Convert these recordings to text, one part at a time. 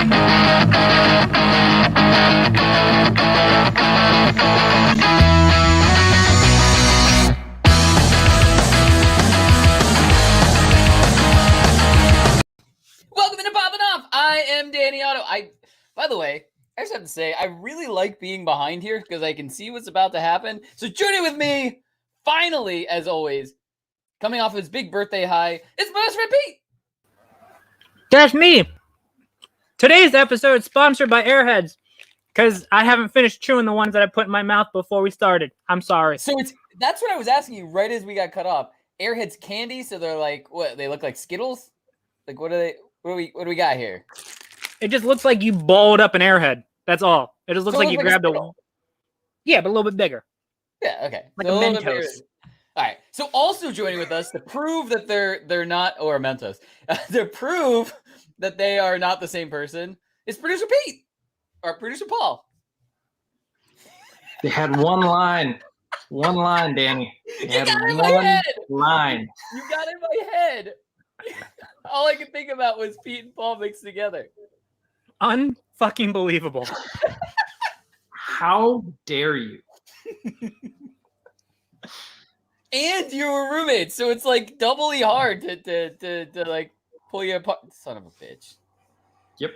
Welcome to Poppin Off. I am Danny Otto. By the way, I just have to say, I really like being behind here because I can see what's about to happen. So joining with me, finally, as always, coming off his big birthday high, it's my best friend Pete. That's me. Today's episode is sponsored by Airheads because I haven't finished chewing the ones that I put in my mouth before we started. I'm sorry. So that's what I was asking you right as we got cut off. Airheads candy, so they're like, what? They look like Skittles? Like, what are they? What do we got here? It just looks like you balled up an Airhead. That's all. It just looks like you grabbed a... Yeah, but a little bit bigger. Yeah, okay. Like a Mentos. All right. So also joining with us to prove that they're not, or Mentos, to prove that they are not the same person is producer Pete or producer Paul. They had one line, Danny. You got it in my head. Line. You got it in my head. All I could think about was Pete and Paul mixed together. Unfucking believable. How dare you? And you were roommates, so it's like doubly hard to like pull you apart. Son of a bitch. Yep.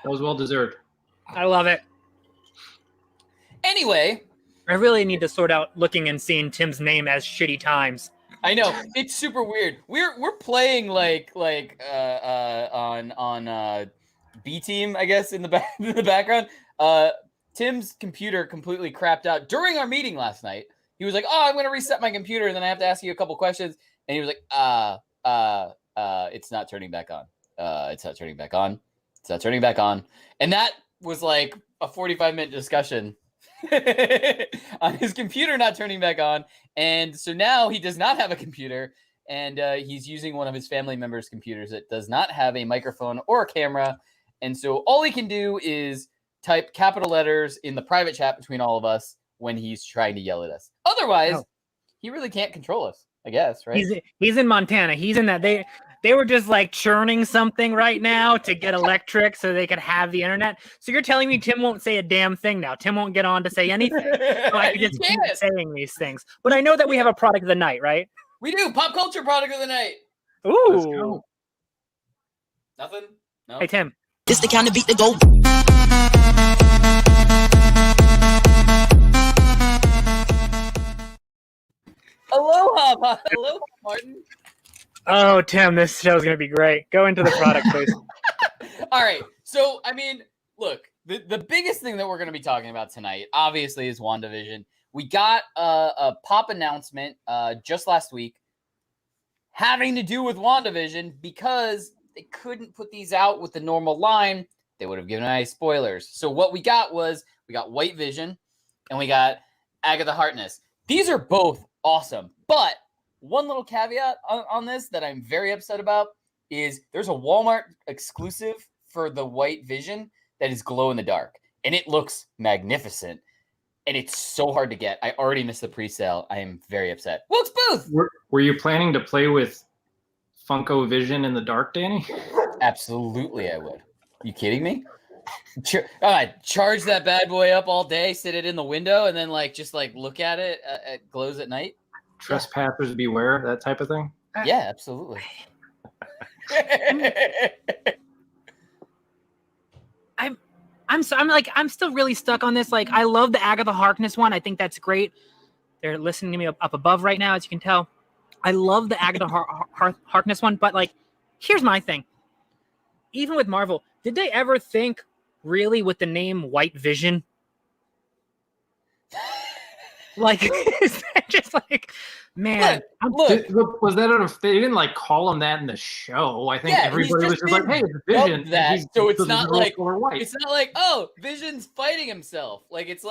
That was well deserved. I love it. Anyway, I really need to sort out looking and seeing Tim's name as Shitty Times. I know it's super weird. We're playing like on B Team, I guess, in the background. Tim's computer completely crapped out during our meeting last night. He was like, "Oh, I'm gonna reset my computer, and then I have to ask you a couple questions." And he was like, it's not turning back on. It's not turning back on. It's not turning back on." And that was like a 45-minute discussion on his computer not turning back on. And so now he does not have a computer, and he's using one of his family members' computers that does not have a microphone or a camera. And so all he can do is type capital letters in the private chat between all of us when he's trying to yell at us. Otherwise, he really can't control us, I guess, right? He's in Montana. He's in that. They were just like churning something right now to get electric so they could have the internet. So you're telling me Tim won't say a damn thing now. Tim won't get on to say anything. So I could just keep saying these things. But I know that we have a product of the night, right? We do. Pop culture product of the night. Ooh. Let's go. Nothing? No? Hey, Tim. This the kind of beat to go. Aloha, Martin. Oh, Tim, this show's going to be great. Go into the product, please. All right. So, I mean, look, the biggest thing that we're going to be talking about tonight, obviously, is WandaVision. We got a pop announcement just last week having to do with WandaVision because they couldn't put these out with the normal line. They would have given nice spoilers. So what we got was we got White Vision and we got Agatha Harkness. These are both awesome. But one little caveat on this that I'm very upset about is there's a Walmart exclusive for the White Vision that is glow in the dark. And it looks magnificent. And it's so hard to get. I already missed the pre-sale. I am very upset. Well, it's both. Were you planning to play with Funko Vision in the dark, Danny? Absolutely, I would. You kidding me? Charge that bad boy up all day, sit it in the window, and then just look at it. It glows at night. Trespassers beware, that type of thing? Yeah, absolutely. I'm still really stuck on this. Like, I love the Agatha Harkness one. I think that's great. They're listening to me up above right now, as you can tell. I love the Agatha Harkness one, but here's my thing. Even with Marvel, did they ever think really with the name White Vision? Is that just man? Look, was that they didn't call him that in the show? I think everybody was just like, "Hey, it's Vision." That. So it's not oh, Vision's fighting himself. It's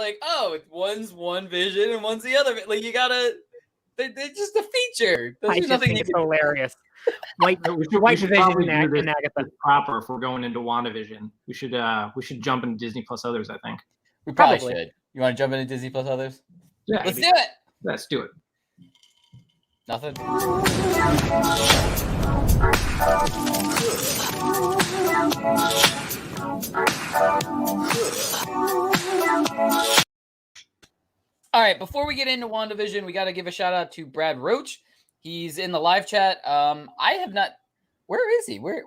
one's one Vision and one's the other. You gotta. They're just a feature. I just think it's hilarious. White Vision and Agatha proper. If we're going into WandaVision, we should jump into Disney Plus Others. I think we probably should. You want to jump into Disney Plus Others? Yeah, let's do it. Let's do it. Nothing. right, before we get into WandaVision, we got to give a shout out to Brad Roach. He's in the live chat. I have not. Where is he? Where?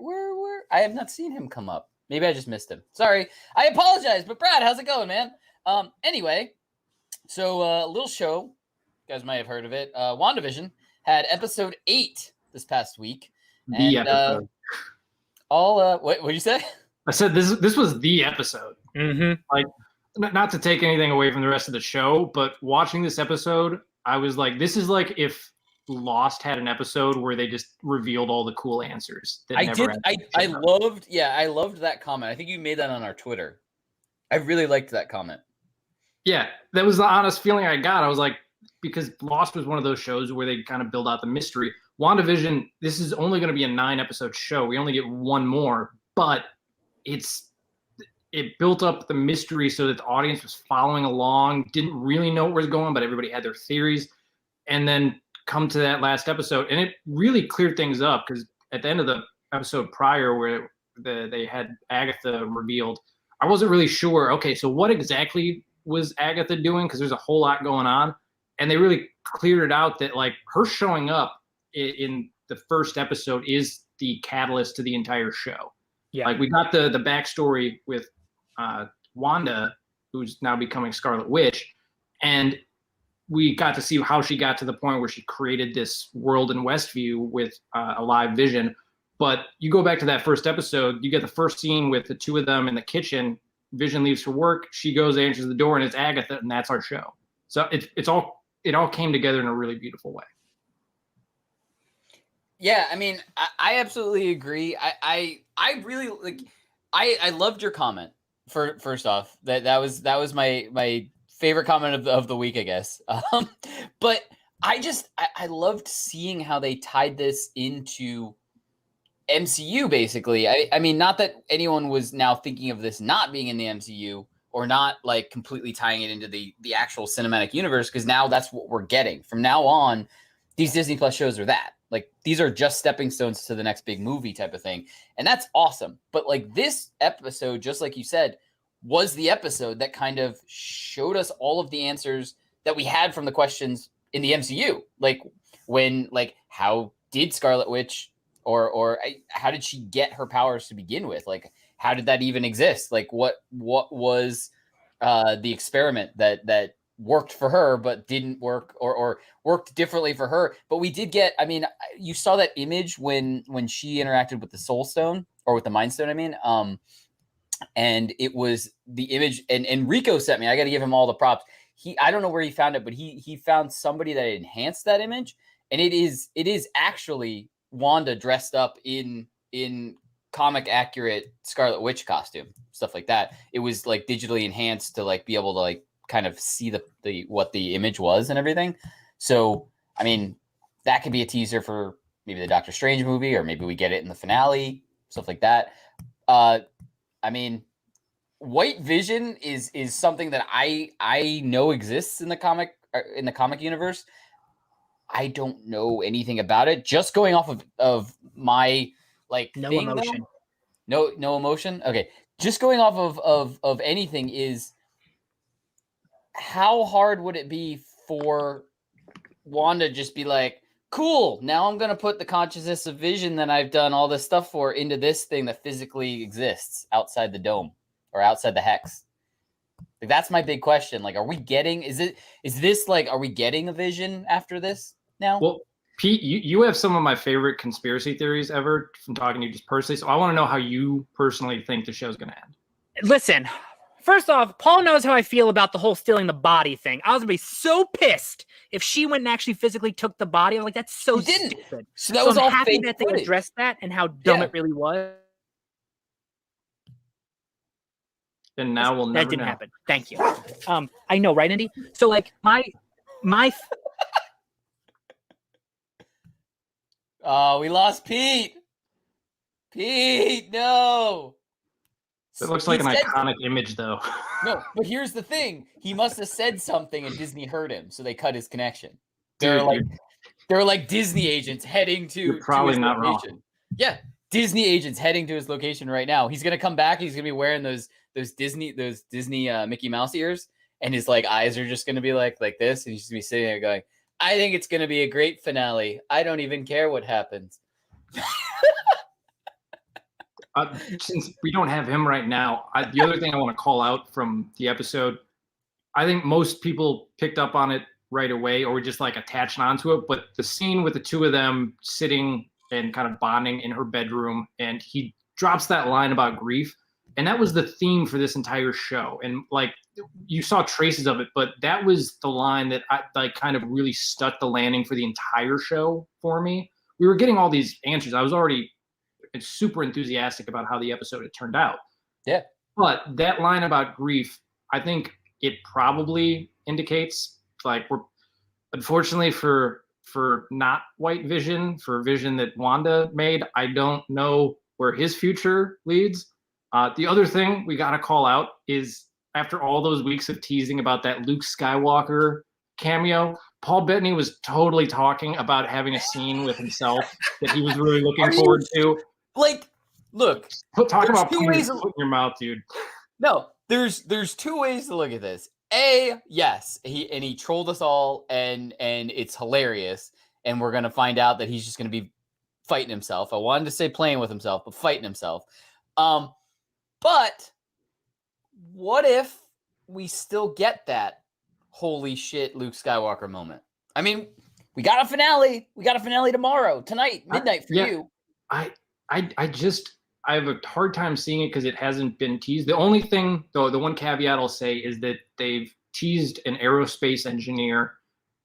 I have not seen him come up. Maybe I just missed him. Sorry. I apologize. But Brad, how's it going, man? Anyway, so a little show. You guys might have heard of it. WandaVision had episode 8 this past week. The episode. What did you say? I said this was the episode. Mm-hmm. Like, not to take anything away from the rest of the show, but watching this episode, I was like, this is like if Lost had an episode where they just revealed all the cool answers. I loved that comment. I think you made that on our Twitter. I really liked that comment. Yeah, that was the honest feeling I got. I was like, because Lost was one of those shows where they kind of build out the mystery. WandaVision, this is only going to be a 9-episode show. We only get one more, but it built up the mystery so that the audience was following along, didn't really know where it was going, but everybody had their theories. And then come to that last episode, and it really cleared things up, because at the end of the episode prior where they had Agatha revealed, I wasn't really sure, okay, so what exactly was Agatha doing? Because there's a whole lot going on. And they really cleared it out that, like, her showing up in the first episode is the catalyst to the entire show. Yeah. Like, we got the backstory with Wanda, who's now becoming Scarlet Witch, and we got to see how she got to the point where she created this world in Westview with a live Vision. But you go back to that first episode, you get the first scene with the two of them in the kitchen. Vision leaves for work. She goes, answers the door, and it's Agatha, and that's our show. So it all came together in a really beautiful way. Yeah, I mean, I absolutely agree. I really like. I loved your comment. First off, that was my favorite comment of the week, I guess. But I loved seeing how they tied this into MCU, basically. I mean, not that anyone was now thinking of this not being in the MCU or not like completely tying it into the actual cinematic universe, because now that's what we're getting. From now on, these Disney Plus shows are that. Like, these are just stepping stones to the next big movie type of thing. And that's awesome. But like, this episode, just like you said, was the episode that kind of showed us all of the answers that we had from the questions in the MCU. Like, how did Scarlet Witch or how did she get her powers to begin with? Like, how did that even exist? Like, what was the experiment that worked for her but didn't work or worked differently for her? But we did get, I mean, you saw that image when she interacted with the Soul Stone, or with the Mind Stone, I mean. And it was the image, and Rico sent me. I got to give him all the props. I don't know where he found it, but he found somebody that enhanced that image, and it is actually Wanda dressed up in comic accurate Scarlet Witch costume, stuff like that. It was like digitally enhanced to like be able to like kind of see the what the image was and everything. So I mean, that could be a teaser for maybe the Doctor Strange movie, or maybe we get it in the finale, stuff like that. I mean, White Vision is something that I know exists in the comic universe. I don't know anything about it. Just going off of my like No thing, emotion. though. No emotion. Okay, just going off of anything is, how hard would it be for Wanda just be like, cool, now I'm going to put the consciousness of Vision that I've done all this stuff for into this thing that physically exists outside the dome or outside the hex? Like, that's my big question. Like, are we getting a Vision after this now? Well, Pete, you have some of my favorite conspiracy theories ever from talking to you just personally. So I want to know how you personally think the show's going to end. Listen, first off, Paul knows how I feel about the whole stealing the body thing. I was going to be so pissed if she went and actually physically took the body. I'm like, that's so stupid. So that was I'm all happy fake that they footage. addressed that and how dumb it really was. And now we'll never That didn't know. happen. Thank you. I know, right, Andy? So like my Oh, we lost Pete. Pete, no. It looks like He an said- iconic image, though. No, but here's the thing. He must have said something and Disney heard him, so they cut his connection. They're like Disney agents heading to, You're probably to his not wrong. location. Yeah, Disney agents heading to his location right now. He's gonna come back. He's gonna be wearing those Disney Mickey Mouse ears, and his like eyes are just gonna be like this, and he's just gonna be sitting there going, I think it's gonna be a great finale. I don't even care what happens. Since we don't have him right now, the other thing I want to call out from the episode, I think most people picked up on it right away or were just like attached onto it. But the scene with the two of them sitting and kind of bonding in her bedroom, and he drops that line about grief. And that was the theme for this entire show. And like you saw traces of it, but that was the line that I like kind of really stuck the landing for the entire show for me. We were getting all these answers. I was already super enthusiastic about how the episode had turned out. Yeah. But that line about grief, I think it probably indicates like we're unfortunately for not White Vision, for Vision that Wanda made, I don't know where his future leads. The other thing we got to call out is after all those weeks of teasing about that Luke Skywalker cameo, Paul Bettany was totally talking about having a scene with himself that he was really looking forward to. Like, look, talk about putting your foot in your mouth, dude. No, there's two ways to look at this. Yes, he trolled us all, and it's hilarious, and we're gonna find out that he's just gonna be fighting himself. I wanted to say playing with himself, but fighting himself. But what if we still get that holy shit Luke Skywalker moment? I mean, we got a finale. We got a finale tomorrow, tonight, midnight for you. I have a hard time seeing it because it hasn't been teased. The only thing, though, the one caveat I'll say is that they've teased an aerospace engineer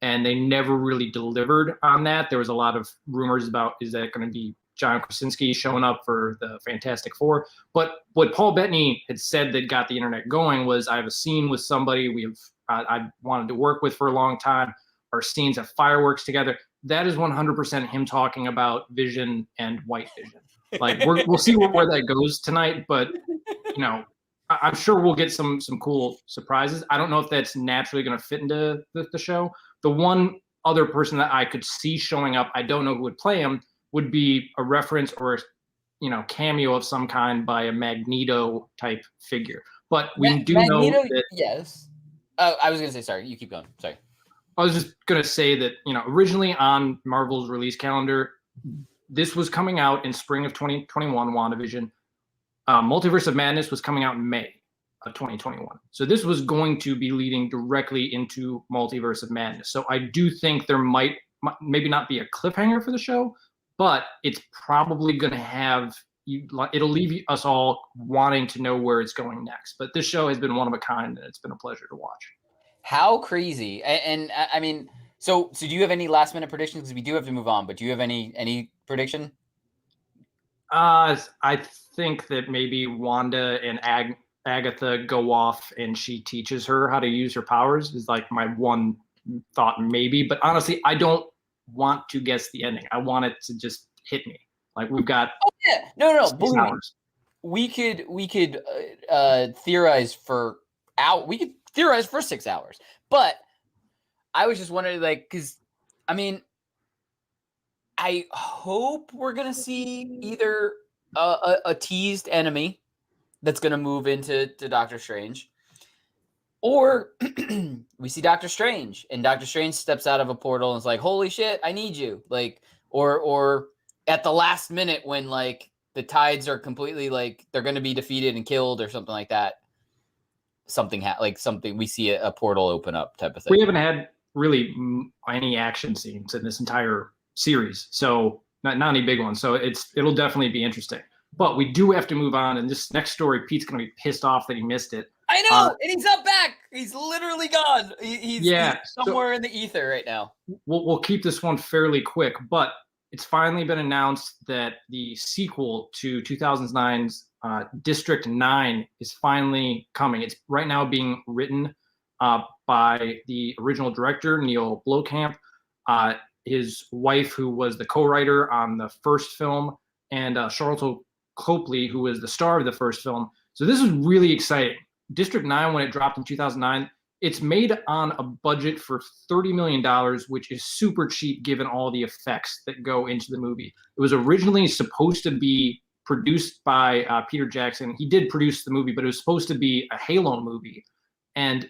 and they never really delivered on that. There was a lot of rumors about, is that going to be John Krasinski showing up for the Fantastic Four? But what Paul Bettany had said that got the internet going was, I have a scene with somebody I wanted to work with for a long time. Our scenes have fireworks together. That is 100% him talking about Vision and White Vision. Like we'll see where that goes tonight, but you know, I'm sure we'll get some cool surprises. I don't know if that's naturally going to fit into the show. The one other person that I could see showing up, I don't know who would play him, would be a reference or cameo of some kind by a Magneto type figure. But we do know that. Yes. I was going to say, sorry, you keep going. Sorry. I was just going to say that, originally on Marvel's release calendar, this was coming out in spring of 2021, WandaVision. Multiverse of Madness was coming out in May of 2021. So this was going to be leading directly into Multiverse of Madness. So I do think there might maybe not be a cliffhanger for the show, but it's probably going to have, it'll leave us all wanting to know where it's going next. But this show has been one of a kind, and it's been a pleasure to watch. How crazy. And I mean, so do you have any last minute predictions? Because we do have to move on, but do you have any prediction? I think that maybe Wanda and Agatha go off and she teaches her how to use her powers is like my one thought, maybe. But honestly, I don't want to guess the ending. I want it to just hit me. Like we've got. Oh yeah, no. Believe hours. We could theorize for We could theorize for 6 hours, but I was just wondering, like, because I mean, I hope we're gonna see either a teased enemy that's gonna move into Doctor Strange, or we see Doctor Strange and Doctor Strange steps out of a portal and is like, "Holy shit, I need you!" Like, or at the last minute when like the tides are completely like they're gonna be defeated and killed or something like that. Something we see a portal open up type of thing. We haven't had really any action scenes in this entire series, so not any big ones. So it'll definitely be interesting. But we do have to move on. And this next story, Pete's going to be pissed off that he missed it. I know, and he's not back. He's literally gone. He's somewhere in the ether right now. We'll keep this one fairly quick, but it's finally been announced that the sequel to 2009's District 9 is finally coming. It's right now being written by the original director, Neil Blomkamp, his wife, who was the co-writer on the first film, and Charlotte Copley, who was the star of the first film. So this is really exciting. District 9, when it dropped in 2009, it's made on a budget for $30 million, which is super cheap given all the effects that go into the movie. It was originally supposed to be produced by Peter Jackson. He did produce the movie, but it was supposed to be a Halo movie. And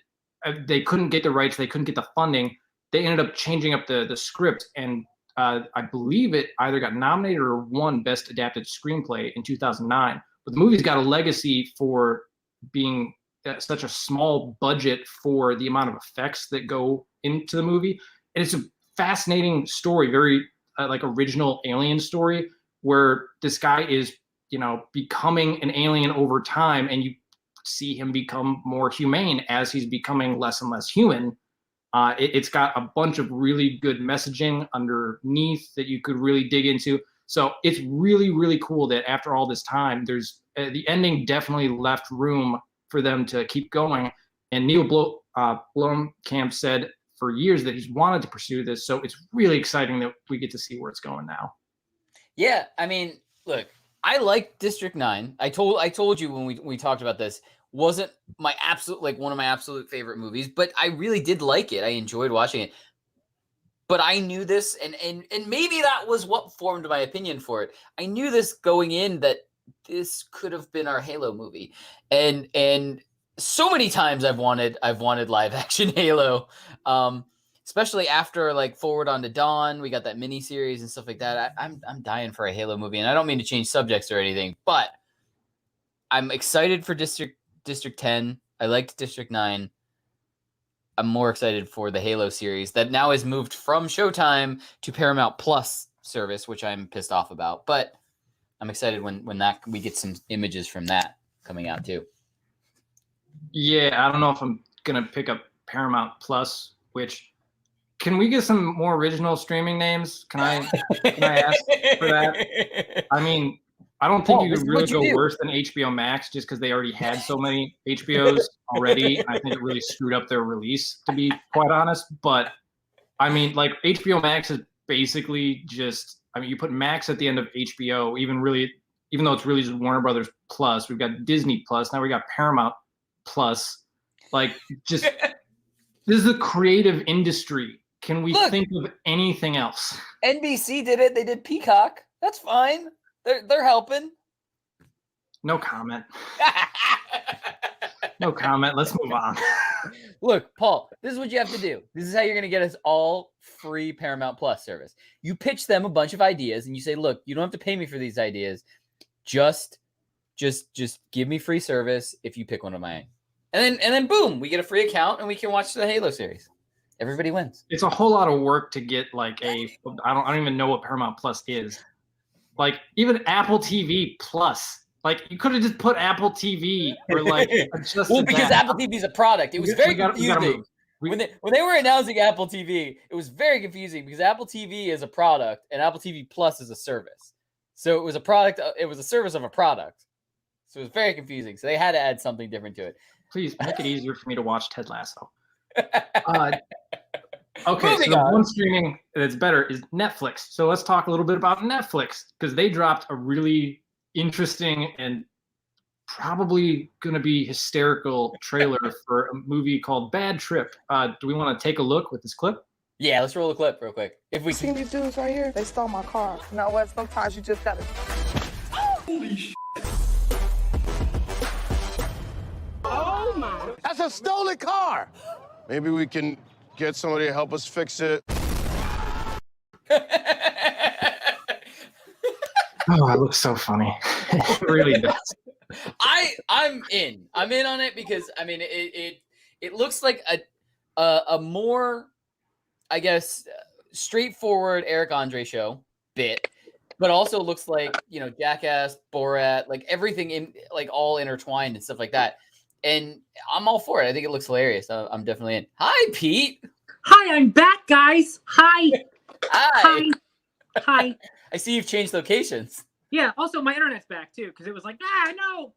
they couldn't get the rights, they couldn't get the funding. They ended up changing up the script, and I believe it either got nominated or won Best Adapted Screenplay in 2009. But the movie's got a legacy for being such a small budget for the amount of effects that go into the movie. And it's a fascinating story, very like original alien story, where this guy is, becoming an alien over time, and you see him become more humane as he's becoming less and less human. It's got a bunch of really good messaging underneath that you could really dig into. So it's really, really cool that after all this time, there's the ending definitely left room for them to keep going. And Neil Blomkamp said for years that he's wanted to pursue this. So it's really exciting that we get to see where it's going now. Yeah, I mean, look, I like District 9. I told you when we talked about this, wasn't my absolute, one of my absolute favorite movies, but I really did like it. I enjoyed watching it. But I knew this, and maybe that was what formed my opinion for it. I knew this going in, that this could have been our Halo movie. And so many times I've wanted live action Halo. Especially after Forward Unto Dawn, we got that mini series and stuff like that. I'm dying for a Halo movie, and I don't mean to change subjects or anything, but I'm excited for District 10. I liked District 9. I'm more excited for the Halo series that now has moved from Showtime to Paramount Plus service, which I'm pissed off about. But I'm excited when that we get some images from that coming out too. Yeah, I don't know if I'm gonna pick up Paramount Plus, which. Can we get some more original streaming names? Can I ask for that? I mean, I don't think you could really go worse than HBO Max just because they already had so many HBOs already. I think it really screwed up their release, to be quite honest. But I mean, HBO Max is basically just, you put Max at the end of HBO, even though it's really just Warner Brothers Plus. We've got Disney Plus, now we got Paramount Plus. This is a creative industry. Can we think of anything else? NBC did it. They did Peacock. That's fine. They're helping. No comment. No comment. Let's move on. Look, Paul, this is what you have to do. This is how you're going to get us all free Paramount Plus service. You pitch them a bunch of ideas and you say, look, you don't have to pay me for these ideas. Just give me free service if you pick one of mine. And then boom, we get a free account and we can watch the Halo series. Everybody wins. It's a whole lot of work to get I don't even know what Paramount Plus is. Even Apple TV Plus. You could have just put Apple TV or because Apple TV is a product. It was very confusing. When they were announcing Apple TV, it was very confusing because Apple TV is a product and Apple TV Plus is a service. So it was a product. It was a service of a product. So it was very confusing. So they had to add something different to it. Please make it easier for me to watch Ted Lasso. Okay, so the one streaming that's better is Netflix. So let's talk a little bit about Netflix because they dropped a really interesting and probably going to be hysterical trailer for a movie called Bad Trip. Do we want to take a look with this clip? Yeah, let's roll a clip real quick. If we seen these dudes right here, they stole my car. You know what? Sometimes you just gotta. Holy shit! Oh my! That's a stolen car. Maybe we can get somebody to help us fix it. Oh, it looks so funny. It really does. I'm in on it because it looks like a more, I guess, straightforward Eric Andre show bit, but also looks like Jackass, Borat, everything in all intertwined and stuff like that. And I'm all for it. I think it looks hilarious. I'm definitely in. Hi, Pete. Hi, I'm back, guys. Hi. Hi. Hi. I see you've changed locations. Yeah. Also, my internet's back too because it was no.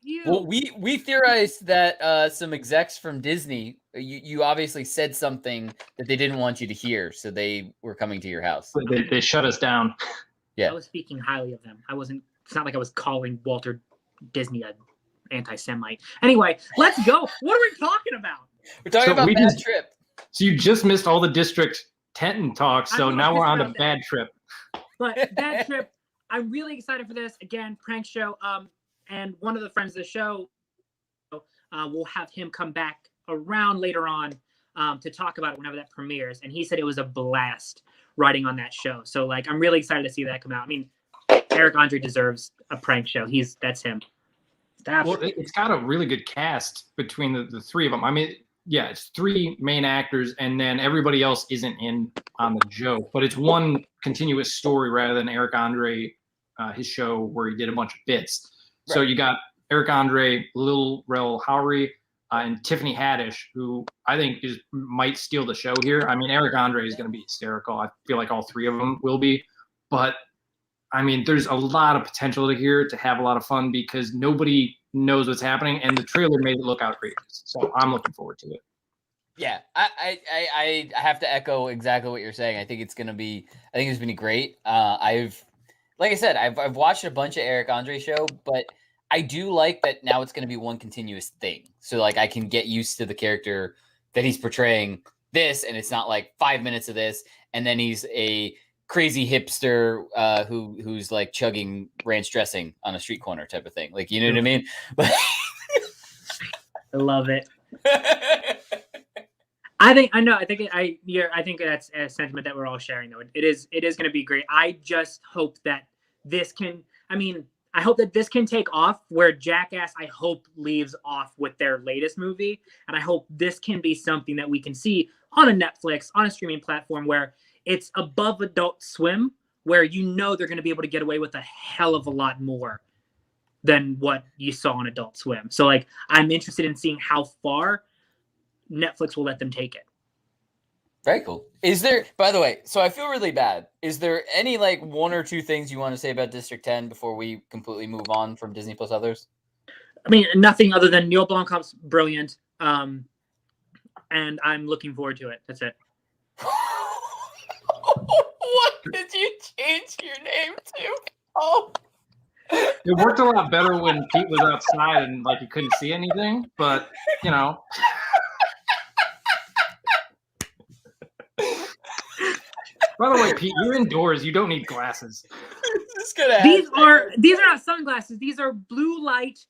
You. Well, we theorized that some execs from Disney, you obviously said something that they didn't want you to hear, so they were coming to your house. They shut us down. Yeah. I was speaking highly of them. I wasn't. It's not like I was calling Walter Disney a anti-Semite. Anyway, let's go. What are we talking about? We're talking about Bad Trip. So you just missed all the District 10 talk, so now we're on to Bad Trip. But Bad Trip, I'm really excited for this. Again, prank show. And one of the friends of the show, we'll have him come back around later on to talk about it whenever that premieres, and he said it was a blast writing on that show. So like, I'm really excited to see that come out. I mean, Eric Andre deserves a prank show. That's him. Well, it's got a really good cast between the three of them. I mean, yeah, it's three main actors, and then everybody else isn't in on the joke, but it's one continuous story rather than Eric Andre, his show where he did a bunch of bits. Right. So you got Eric Andre, Lil Rel Howery, and Tiffany Haddish, who I think might steal the show here. I mean, Eric Andre is going to be hysterical. I feel like all three of them will be, but I mean, there's a lot of potential here to have a lot of fun because nobody knows what's happening, and the trailer made it look outrageous. So I'm looking forward to it. Yeah, I have to echo exactly what you're saying. I think it's gonna be great. Like I said, I've watched a bunch of Eric Andre show, but I do like that now it's gonna be one continuous thing. So like I can get used to the character that he's portraying this, and it's not like 5 minutes of this, and then he's a crazy hipster who's like chugging ranch dressing on a street corner type of thing. Like, you know what I mean? I love it. I think that's a sentiment that we're all sharing though. It is going to be great. I just hope that I hope that this can take off where Jackass, I hope, leaves off with their latest movie. And I hope this can be something that we can see on a Netflix, on a streaming platform where it's above Adult Swim, where they're going to be able to get away with a hell of a lot more than what you saw on Adult Swim. So, like, I'm interested in seeing how far Netflix will let them take it. Very cool. Is there, by the way, so I feel really bad. Is there any, like, one or two things you want to say about District 10 before we completely move on from Disney Plus others? I mean, nothing other than Neil Blomkamp's brilliant, and I'm looking forward to it. That's it. What did you change your name to? Oh, it worked a lot better when Pete was outside and like he couldn't see anything, but you know. By the way, Pete, you're indoors. You don't need glasses. These are not sunglasses. These are blue light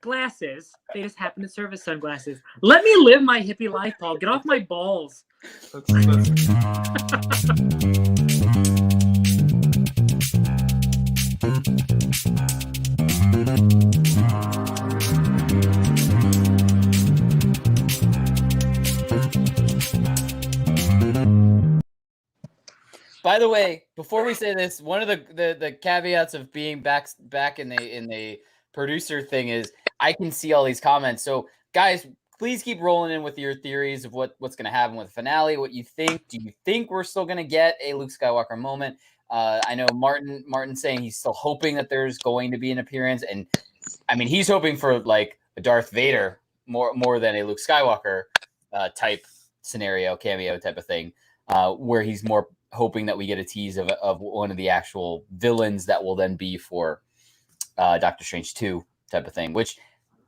glasses. They just happen to serve as sunglasses. Let me live my hippie life, Paul. Get off my balls. By the way, before we say this, one of the caveats of being back in the producer thing is I can see all these comments. So guys, please keep rolling in with your theories of what's going to happen with the finale. What you think? Do you think we're still going to get a Luke Skywalker moment? I know Martin saying he's still hoping that there's going to be an appearance, and I mean he's hoping for like a Darth Vader more than a Luke Skywalker type scenario, cameo type of thing, where he's more hoping that we get a tease of one of the actual villains that will then be for Doctor Strange 2 type of thing, which,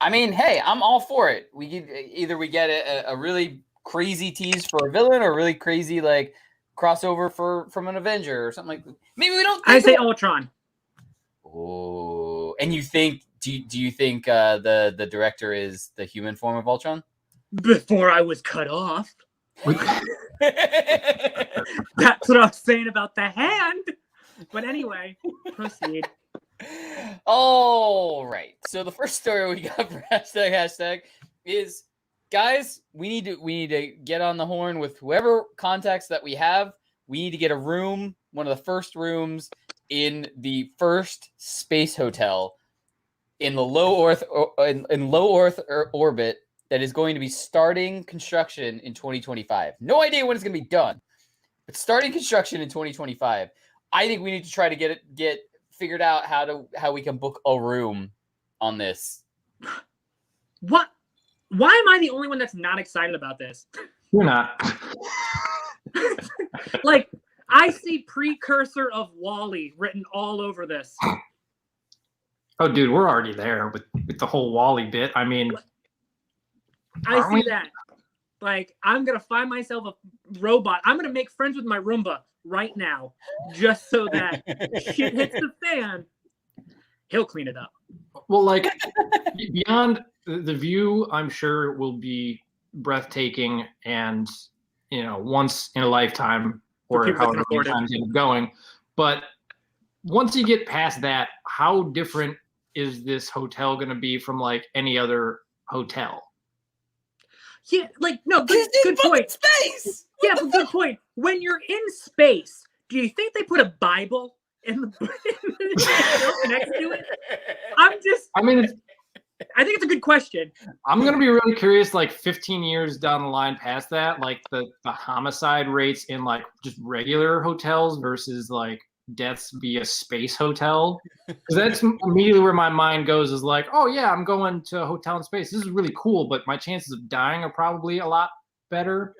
I mean, hey, I'm all for it. We get a really crazy tease for a villain or a really crazy like crossover from an Avenger or something like that. Maybe we don't. I say Ultron. Oh, and you think? Do you think the director is the human form of Ultron? Before I was cut off. That's what I was saying about the hand. But anyway, proceed. All right. So the first story we got for hashtag is, guys, we need to get on the horn with whoever contacts that we have. We need to get a room, one of the first rooms in the first space hotel in the low Earth orbit that is going to be starting construction in 2025. No idea when it's going to be done, but starting construction in 2025. I think we need to try to get figured out how we can book a room on this. What? Why am I the only one that's not excited about this? You're not. Like, I see precursor of WALL-E written all over this. Oh, dude, we're already there with the whole WALL-E bit. I mean, I see that. Like, I'm going to find myself a robot. I'm going to make friends with my Roomba right now, just so that shit hits the fan. He'll clean it up. Well, like, beyond the view, I'm sure will be breathtaking and, you know, once in a lifetime For or people that however can afford many it. times it's going. But once you get past that, how different is this hotel going to be from like any other hotel? Yeah, like no, good, He's in good point. space. Yeah, but good point. When you're in space, do you think they put a Bible in the next to it? I think it's a good question. I'm going to be really curious, like 15 years down the line past that, like the homicide rates in like just regular hotels versus like deaths via space hotel. Because that's immediately where my mind goes is like, oh yeah, I'm going to a hotel in space. This is really cool, but my chances of dying are probably a lot better.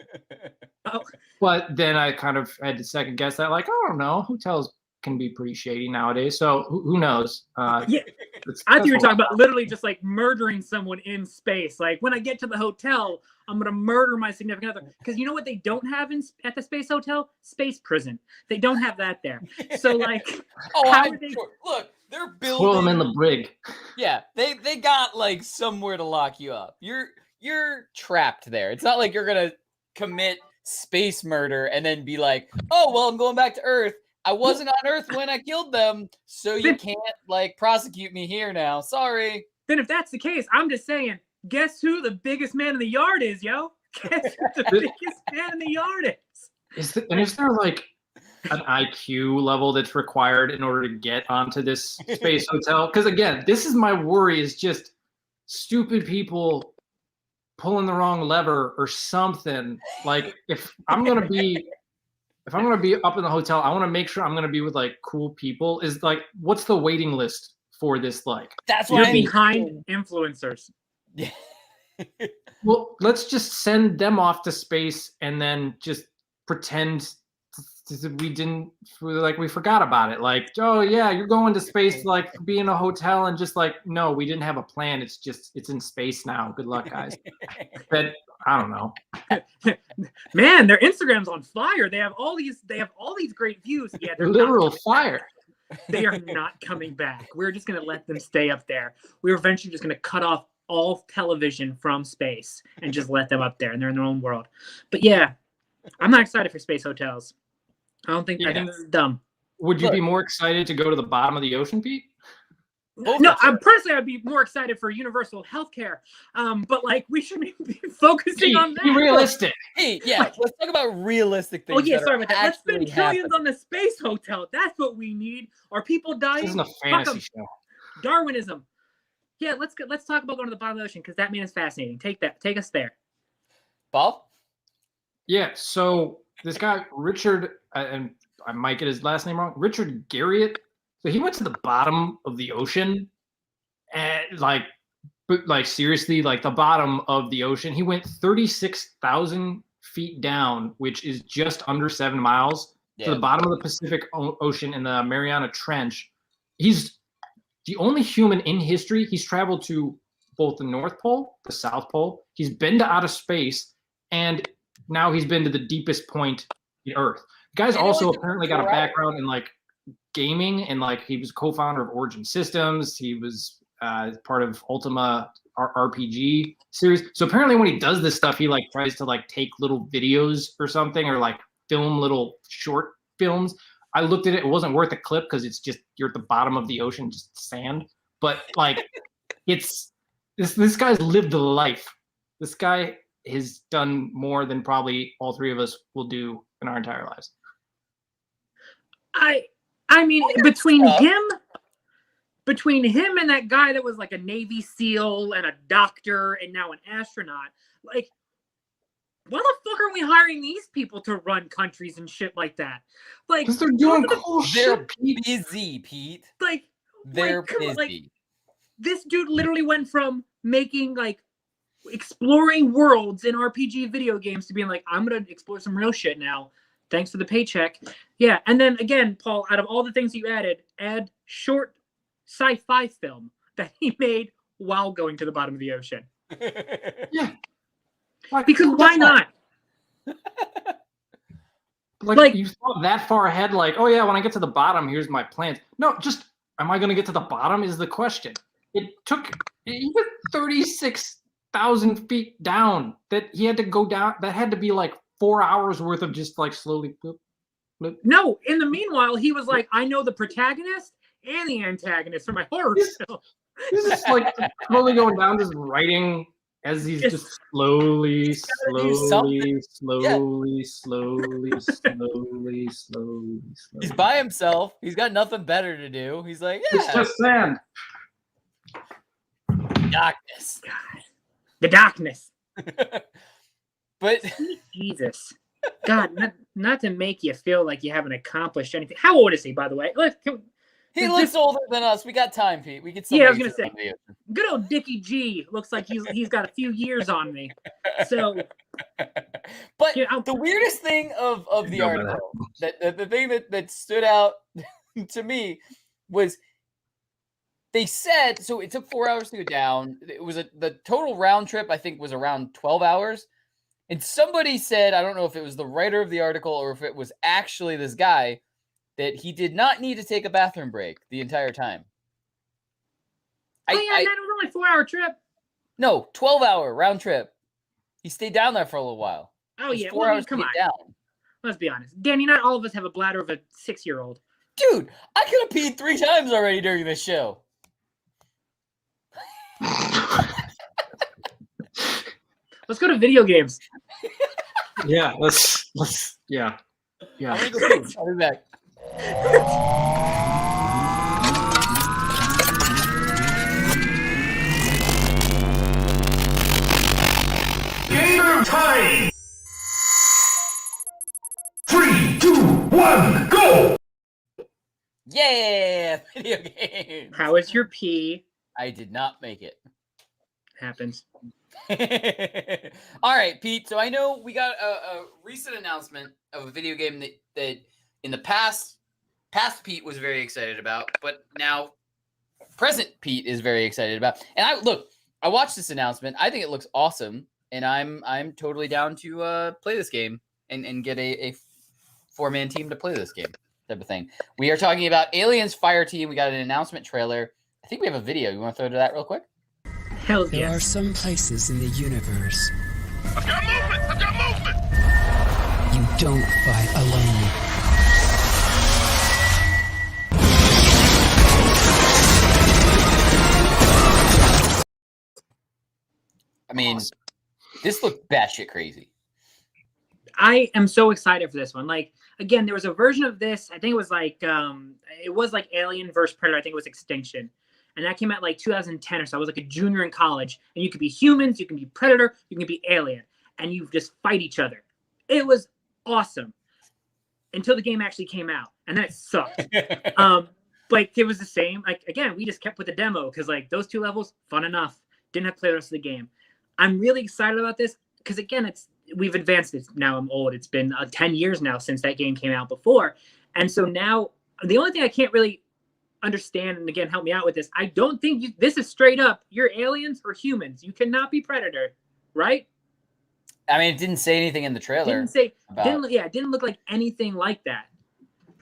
Oh. But then I kind of had to second guess that, like, I don't know, hotels can be pretty shady nowadays. So who knows? Yeah, I thought you were talking about literally just like murdering someone in space. Like when I get to the hotel, I'm gonna murder my significant other. Because you know what they don't have at the space hotel? Space prison. They don't have that there. So like, Look, they're building. Pull them in the brig. Yeah, they got like somewhere to lock you up. You're trapped there. It's not like you're gonna commit space murder and then be like, oh well, I'm going back to Earth. I wasn't on Earth when I killed them, so you can't like prosecute me here now. Sorry. Then if that's the case, I'm just saying, guess who the biggest man in the yard is, yo? Guess who the biggest man in the yard is? Is there like an IQ level that's required in order to get onto this space hotel? Because again, this is my worry: is just stupid people pulling the wrong lever or something. Like if I'm gonna be up in the hotel, I want to make sure I'm gonna be with like cool people. Is like, what's the waiting list for this? Like, That's you're why behind influencers. Yeah. Well, let's just send them off to space and then just pretend we forgot about it. Like, oh yeah, you're going to space, like be in a hotel and just like, no, we didn't have a plan. It's in space now. Good luck, guys. But I don't know. Man, their Instagram's on fire. They have all these great views. Yeah, they're literal fire. They are not coming back. We're just gonna let them stay up there. We're eventually just gonna cut off all television from space and just let them up there, and they're in their own world. But yeah, I'm not excited for space hotels. I think this is dumb. Would you be more excited to go to the bottom of the ocean, Pete? No, I'd be more excited for universal healthcare. But like, we should be focusing on that. Be realistic. Hey, yeah, let's talk about realistic things. Oh yeah, sorry about that. Let's spend trillions happening on the space hotel. That's what we need. Are people dying? This isn't a fantasy show. Darwinism. Yeah, let's talk about going to the bottom of the ocean because that man is fascinating. Take us there. Bob? Yeah, so this guy Richard, and I might get his last name wrong, Richard Garriott. So he went to the bottom of the ocean, and like seriously, like the bottom of the ocean. He went 36,000 feet down, which is just under 7 miles, to the bottom of the Pacific Ocean in the Mariana Trench. He's the only human in history. He's traveled to both the North Pole, the South Pole. He's been to outer space, and now he's been to the deepest point in Earth. The guy's also apparently got a background in like gaming, and like he was co-founder of Origin Systems. He was part of Ultima RPG series. So apparently when he does this stuff, he like tries to like take little videos or something, or like film little short films. I looked at it. It wasn't worth a clip because it's just, you're at the bottom of the ocean, just sand. But like, it's this guy's lived a life. This guy has done more than probably all three of us will do in our entire lives. I mean, between him and that guy that was like a Navy SEAL and a doctor and now an astronaut, like, why the fuck are we hiring these people to run countries and shit like that? Like, because they're doing cool shit. They're busy, Pete. Like, they're busy. Like, this dude literally went from making like exploring worlds in RPG video games to being like, I'm gonna explore some real shit now. Thanks for the paycheck. Yeah, and then again, Paul, out of all the things you add short sci-fi film that he made while going to the bottom of the ocean. Yeah. Because why not? Like you thought that far ahead, like, oh yeah, when I get to the bottom, here's my plans. No, just, am I going to get to the bottom is the question. It took even 36 1,000 feet down that he had to go down. That had to be like 4 hours worth of just like slowly. Bloop, bloop. No, in the meanwhile, he was like, I know the protagonist and the antagonist for my horror film. He's just like slowly going down, just writing as he's just slowly. He's by himself. He's got nothing better to do. He's like, yeah. It's just sand. Darkness. God. The darkness. But Jesus. God, not to make you feel like you haven't accomplished anything. How old is he, by the way? he looks older than us. We got time, Pete. We can still. Yeah, I was gonna say, good old Dickie G looks like he's got a few years on me. So, but the weirdest thing of the article, the thing that stood out to me was they said so it took 4 hours to go down. It was the total round trip I think was around 12 hours. And somebody said, I don't know if it was the writer of the article or if it was actually this guy, that he did not need to take a bathroom break the entire time. That was only a 4-hour trip. No, 12-hour round trip. He stayed down there for a little while. Oh, yeah. 4 hours come on. Down. Let's be honest. Danny, not all of us have a bladder of a 6-year-old. Dude, I could have peed 3 times already during this show. Let's go to video games. Yeah, let's yeah. I'm gonna go pee. I'll be back. Game time! 3, 2, 1, go! Yeah, video game. How is your pee? I did not make it. Happens. All right, Pete. So I know we got a recent announcement of a video game that in the past Pete was very excited about, but now present Pete is very excited about. And I watched this announcement. I think it looks awesome, and I'm totally down to play this game and get a 4-man team to play this game type of thing. We are talking about Aliens Fireteam. We got an announcement trailer. I think we have a video. You want to throw to that real quick? Hell There yeah. are some places in the universe I've got movement! you don't fight alone. I mean, this looked batshit crazy. I am so excited for this one. Like, again, there was a version of this. I think it was like Alien versus Predator. I think it was Extinction. And that came out like 2010 or so. I was like a junior in college. And you could be humans, you can be Predator, you can be Alien. And you just fight each other. It was awesome. Until the game actually came out. And then it sucked. Like, it was the same. Like, again, we just kept with the demo. Because, like, those 2 levels, fun enough. Didn't have to play the rest of the game. I'm really excited about this. Because, again, we've advanced it. Now I'm old. It's been 10 years now since that game came out before. And so now, the only thing I can't really understand, and again, help me out with this, I don't think this is straight up, you're aliens or humans. You cannot be Predator, right? I mean, it didn't say anything in the trailer. It didn't look like anything like that.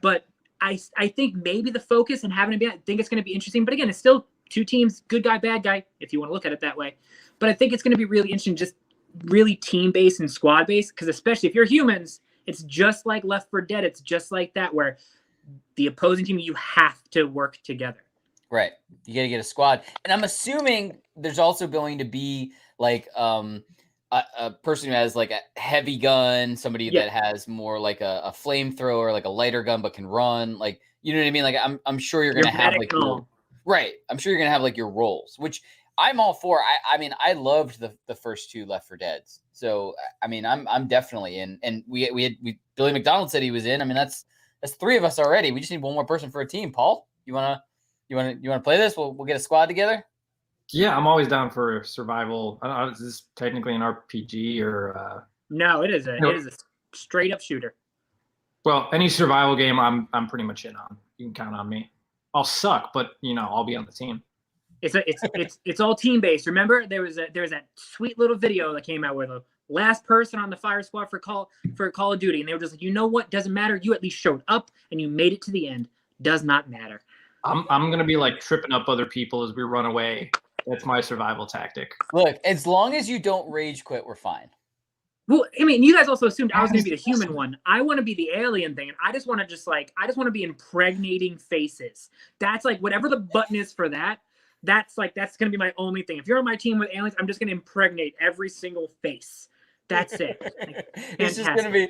But I think maybe the focus and having it be, I think it's going to be interesting. But again, it's still 2 teams, good guy, bad guy, if you want to look at it that way. But I think it's going to be really interesting, just really team-based and squad-based, because especially if you're humans, it's just like Left 4 Dead. It's just like that, where the opposing team, you have to work together. Right. You got to get a squad. And I'm assuming there's also going to be like a person who has like a heavy gun, somebody that has more like a flamethrower, like a lighter gun, but can run. Like, you know what I mean? Like, I'm sure you're going to have like right. I'm sure you're going to have like your roles, which I'm all for. I mean, I loved the first 2 Left 4 Deads. So, I mean, I'm definitely in. And we Billy McDonald said he was in. I mean, that's 3 of us already. We just need one more person for a team. Paul, you wanna play this? We'll get a squad together. Yeah, I'm always down for survival. I don't know, is this technically an RPG or? No, it is a straight up shooter. Well, any survival game, I'm pretty much in on. You can count on me. I'll suck, but I'll be on the team. It's all team based. Remember, there was that sweet little video that came out where the last person on the fire squad for Call of Duty, and they were just like, you know what? Doesn't matter. You at least showed up and you made it to the end. Does not matter. I'm gonna be like tripping up other people as we run away, That's my survival tactic. Look, as long as you don't rage quit, we're fine. Well, I mean, you guys also assumed I was going to be the human one. I want to be the alien thing, and I just want to be impregnating faces. That's like whatever the button is for that. That's going to be my only thing. If you're on my team with aliens, I'm just going to impregnate every single face. That's it. It's just going to be,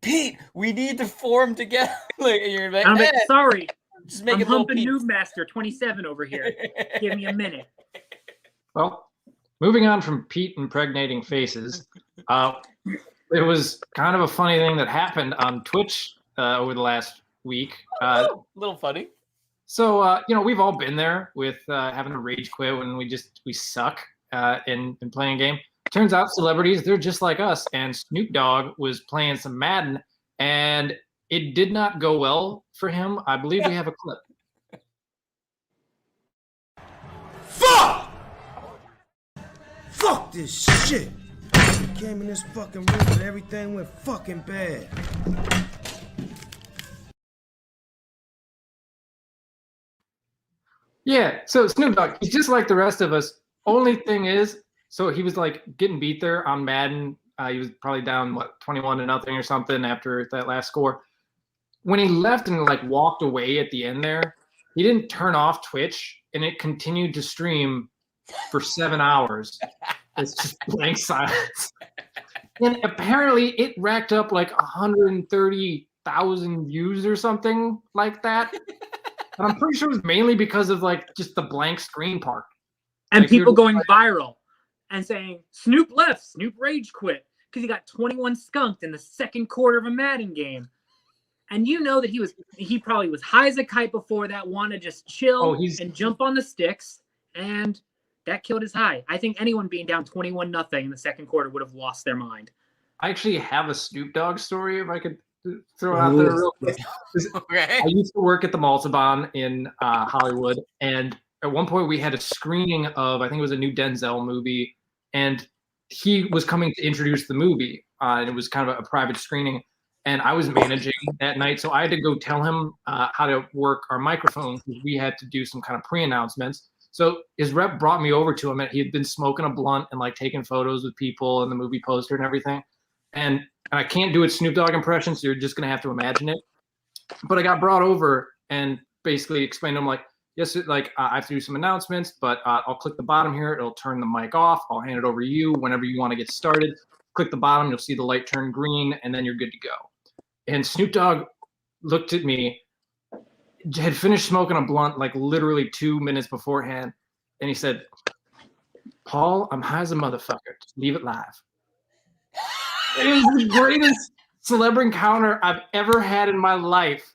Pete, we need to form together. Like, you're like, I'm like, sorry, just make I'm it little humping Pete. Noobmaster 27 over here. Give me a minute. Well, moving on from Pete impregnating faces, it was kind of a funny thing that happened on Twitch over the last week. A little funny. So, we've all been there with having a rage quit when we suck in playing a game. Turns out celebrities, they're just like us. And Snoop Dogg was playing some Madden, and it did not go well for him. I believe we have a clip. Fuck this shit! We came in this fucking room and everything went fucking bad. Yeah, so Snoop Dogg, he's just like the rest of us. Only thing is, so he was like getting beat there on Madden. He was probably down 21-0 or something after that last score. When he left and like walked away at the end there, he didn't turn off Twitch, and it continued to stream for 7 hours. It's just blank silence. And apparently it racked up like 130,000 views or something like that. And I'm pretty sure it was mainly because of like just the blank screen part. And like, people going viral and saying, Snoop left, Snoop rage quit, because he got 21 skunked in the second quarter of a Madden game. And you know that he probably was high as a kite before that, want to just chill and jump on the sticks, and that killed his high. I think anyone being down 21-0 in the second quarter would have lost their mind. I actually have a Snoop Dogg story if I could throw out there real quick. Okay. I used to work at the Maltabon in Hollywood, and at one point we had a screening of, I think it was a new Denzel movie, and he was coming to introduce the movie, and it was kind of a private screening, and I was managing that night, so I had to go tell him how to work our microphone, because we had to do some kind of pre-announcements. So his rep brought me over to him, and he had been smoking a blunt and like taking photos with people and the movie poster and everything. And I can't do a Snoop Dogg impression, so you're just going to have to imagine it. But I got brought over and basically explained to him, like, yes, like I have to do some announcements, but I'll click the bottom here. It'll turn the mic off. I'll hand it over to you whenever you want to get started. Click the bottom. You'll see the light turn green, and then you're good to go. And Snoop Dogg looked at me, had finished smoking a blunt like literally 2 minutes beforehand, and he said, Paul, I'm high as a motherfucker. Just leave it live. It was the greatest celeb encounter I've ever had in my life,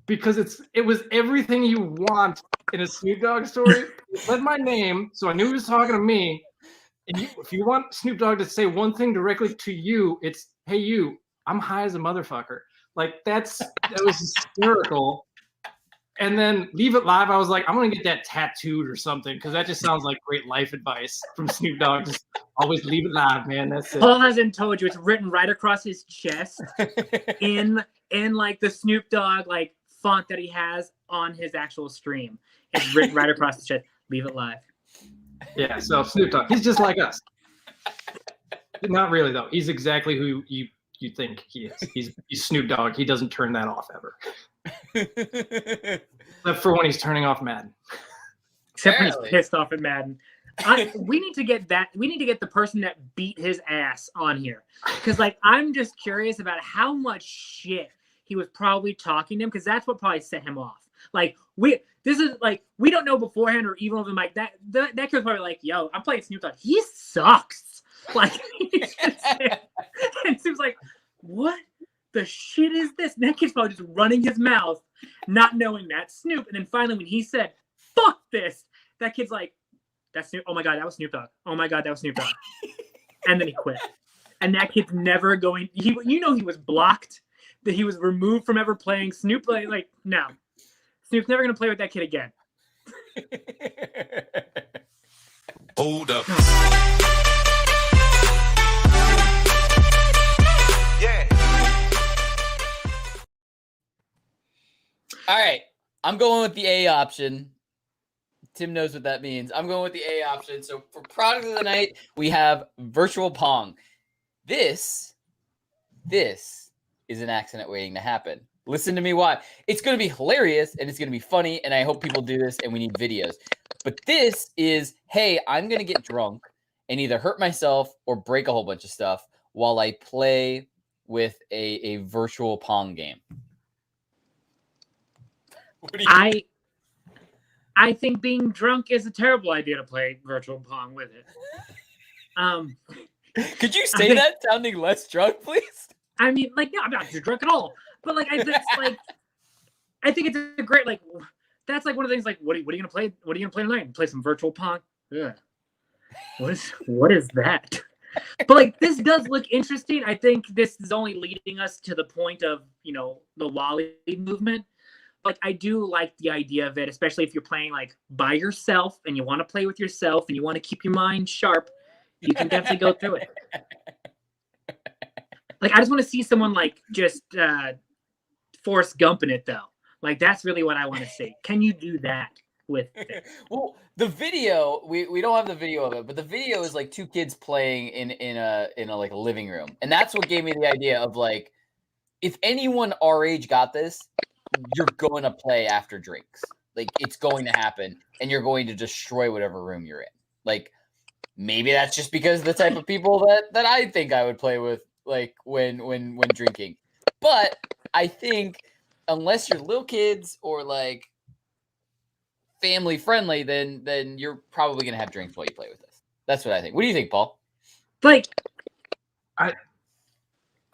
because it was everything you want in a Snoop Dogg story. He said my name, so I knew he was talking to me. And if you want Snoop Dogg to say one thing directly to you, it's, hey, you, I'm high as a motherfucker. Like, that was hysterical. And then leave it live. I was like, I'm going to get that tattooed or something, because that just sounds like great life advice from Snoop Dogg. Just always leave it live, man. That's it. Paul hasn't told you. It's written right across his chest in like the Snoop Dogg like font that he has on his actual stream. It's written right across the chest. Leave it live. Yeah, so Snoop Dogg, he's just like us. Not really, though. He's exactly who you think he is. He's Snoop Dogg. He doesn't turn that off ever. Except for when he's turning off Madden. Except when he's pissed off at Madden. We need to get the person that beat his ass on here, because like I'm just curious about how much shit he was probably talking to him, because that's what probably set him off. Like we don't know beforehand, or even over the mic, that kid was probably like, yo, I'm playing Snoop Dogg, he sucks. Like and Snoop's like, what the shit is this? And that kid's probably just running his mouth, not knowing that's Snoop. And then finally when he said, fuck this, that kid's like, that's Snoop. Oh my God, that was Snoop Dogg. Oh my God, that was Snoop Dogg. And then he quit. And that kid's never going, he was blocked, that he was removed from ever playing Snoop. Like, no. Snoop's never going to play with that kid again. Hold up. Yeah. All right. I'm going with the A option. Tim knows what that means. I'm going with the A option. So for product of the night, we have virtual Pong. This is an accident waiting to happen. Listen to me why. It's going to be hilarious and it's going to be funny, and I hope people do this, and we need videos. But this is, hey, I'm going to get drunk and either hurt myself or break a whole bunch of stuff while I play with a virtual Pong game. What do you I think being drunk is a terrible idea to play virtual Pong with it. Could you say that sounding less drunk, please? I mean, like, no, I'm not drunk at all. But like, I think it's a great, like, that's like one of the things. Like, what are you gonna play? What are you gonna play tonight? Play some virtual Pong? Yeah. What is that? But like, this does look interesting. I think this is only leading us to the point of, you know, the Wally movement. Like, I do like the idea of it, especially if you're playing like by yourself and you want to play with yourself and you want to keep your mind sharp. You can definitely go through it. Like, I just want to see someone like just Forrest Gump in it, though. Like, that's really what I want to see. Can you do that with it? Well, the video, we don't have the video of it, but the video is like two kids playing in a like a living room, and that's what gave me the idea of like, if anyone our age got this, you're going to play after drinks. Like, it's going to happen, and you're going to destroy whatever room you're in. Like, maybe that's just because of the type of people that I think I would play with, like when drinking. But I think unless you're little kids or like family friendly, then you're probably gonna have drinks while you play with this. That's what I think. What do you think, Paul? Like, I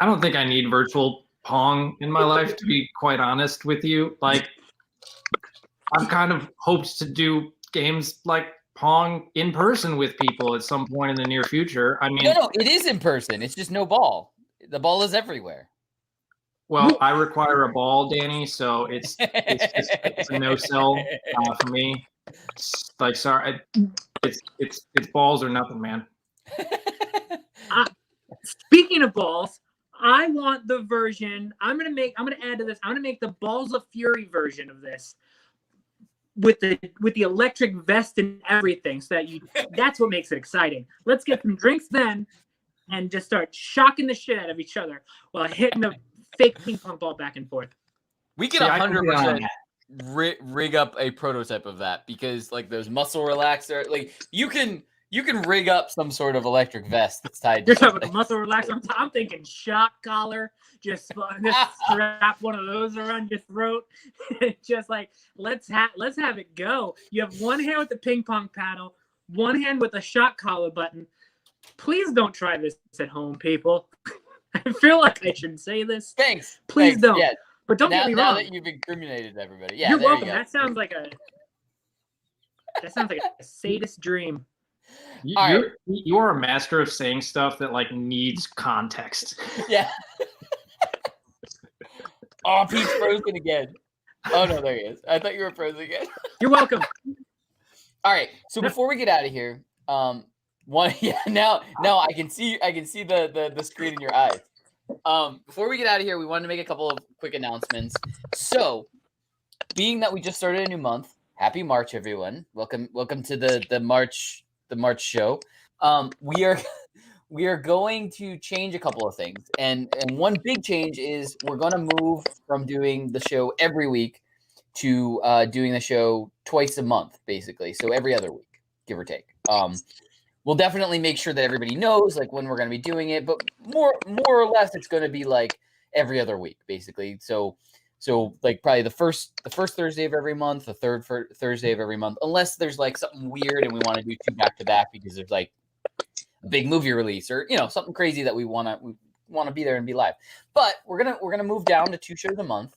don't think I need virtual Pong in my life, to be quite honest with you. Like, I've kind of hoped to do games like Pong in person with people at some point in the near future. I mean, No, it is in person. It's just no ball. The ball is everywhere. Well, I require a ball, Danny, so it's a no sell for me. Like, sorry, it's balls or nothing, man. Speaking of balls, I want the version. I'm gonna add to this. I'm gonna make the Balls of Fury version of this with the electric vest and everything, so that's what makes it exciting. Let's get some drinks then, and just start shocking the shit out of each other while hitting the fake ping pong ball back and forth. We can 100% rig up a prototype of that, because like those muscle relaxer, like you can rig up some sort of electric vest that's tied. You're talking about muscle relaxer. I'm thinking shock collar. Just strap one of those around your throat. Just like let's have it go. You have one hand with the ping pong paddle, one hand with the shock collar button. Please don't try this at home, people. I feel like I should say this. Thanks. Please don't. Yeah. But don't get me wrong. Now that you've incriminated everybody. Yeah, you're welcome. You that sounds like a sadist dream. You're a master of saying stuff that like needs context. Yeah. Oh, Pete's frozen again. Oh no, there he is. I thought you were frozen again. You're welcome. All right. So before we get out of here, now I can see the screen in your eyes. Before we get out of here, we wanted to make a couple of quick announcements. So, being that we just started a new month, happy March, everyone. Welcome to the March show. We are going to change a couple of things, and one big change is we're going to move from doing the show every week to doing the show twice a month, basically. So every other week, give or take. We'll definitely make sure that everybody knows like when we're going to be doing it, but more or less it's going to be like every other week, basically. So like probably the first Thursday of every month, the third Thursday of every month, unless there's like something weird and we want to do two back to back because there's like a big movie release or something crazy that we want to be there and be live. But we're gonna move down to 2 shows a month,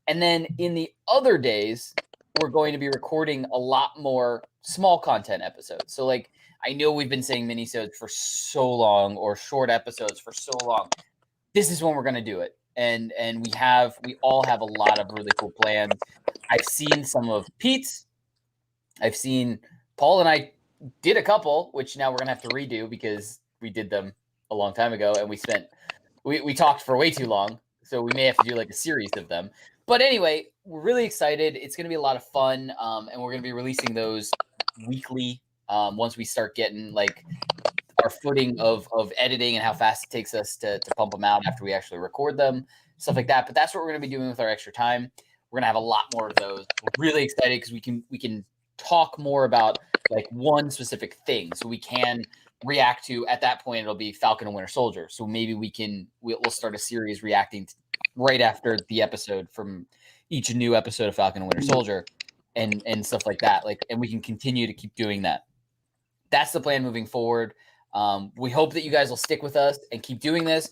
and then in the other days we're going to be recording a lot more small content episodes. So like, I know we've been saying minisodes for so long or short episodes for so long. This is when we're going to do it. And we all have a lot of really cool plans. I've seen some of Pete's. I've seen Paul and I did a couple, which now we're going to have to redo because we did them a long time ago and we talked for way too long. So we may have to do like a series of them. But anyway, we're really excited. It's going to be a lot of fun, and we're going to be releasing those weekly once we start getting like our footing of editing and how fast it takes us to pump them out after we actually record them, stuff like that. But that's what we're going to be doing with our extra time. We're going to have a lot more of those. We're really excited because we can talk more about like one specific thing, so we can react to. At that point, it'll be Falcon and Winter Soldier. So maybe we'll start a series reacting right after the episode from each new episode of Falcon and Winter Soldier, and stuff like that. Like, and we can continue to keep doing that. That's the plan moving forward. We hope that you guys will stick with us and keep doing this.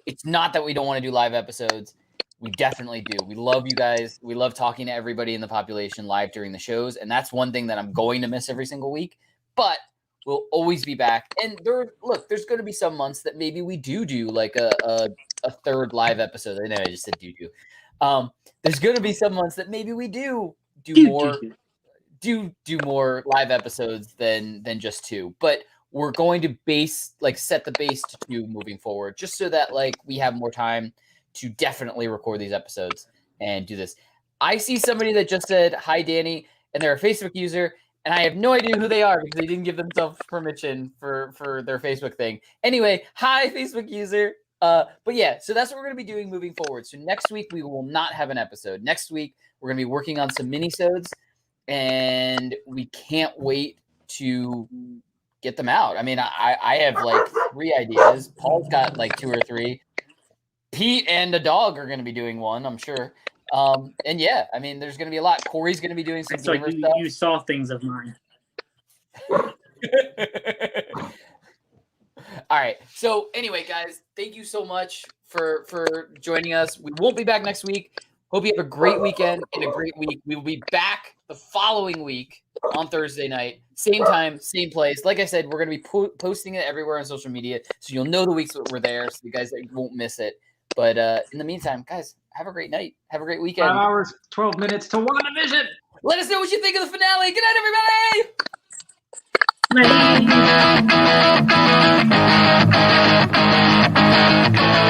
It's not that we don't want to do live episodes. We definitely do. We love you guys. We love talking to everybody in the population live during the shows. And that's one thing that I'm going to miss every single week. But we'll always be back. And there's going to be some months that maybe we do like a third live episode. I know I just said do. There's going to be some months that maybe we do more live episodes than just 2. But we're going to set the base to 2 moving forward, just so that like we have more time to definitely record these episodes and do this. I see somebody that just said, hi, Danny, and they're a Facebook user, and I have no idea who they are because they didn't give themselves permission for their Facebook thing. Anyway, hi, Facebook user. But yeah, so that's what we're going to be doing moving forward. So next week, we will not have an episode. Next week, we're going to be working on some minisodes, and we can't wait to get them out. I mean, I have like 3 ideas. Paul's got like 2 or 3. Pete and the dog are going to be doing one, I'm sure. And yeah, I mean, there's going to be a lot. Corey's going to be doing some stuff. You saw things of mine. All right. So anyway, guys, thank you so much for joining us. We won't be back next week. Hope you have a great weekend and a great week. We will be back the following week on Thursday night, same time, same place. Like I said, we're going to be posting it everywhere on social media, so you'll know the weeks that we're there, so you guys won't miss it. But in the meantime, guys, have a great night. Have a great weekend. 5 hours, 12 minutes to WandaVision. Let us know what you think of the finale. Good night, everybody. Bye.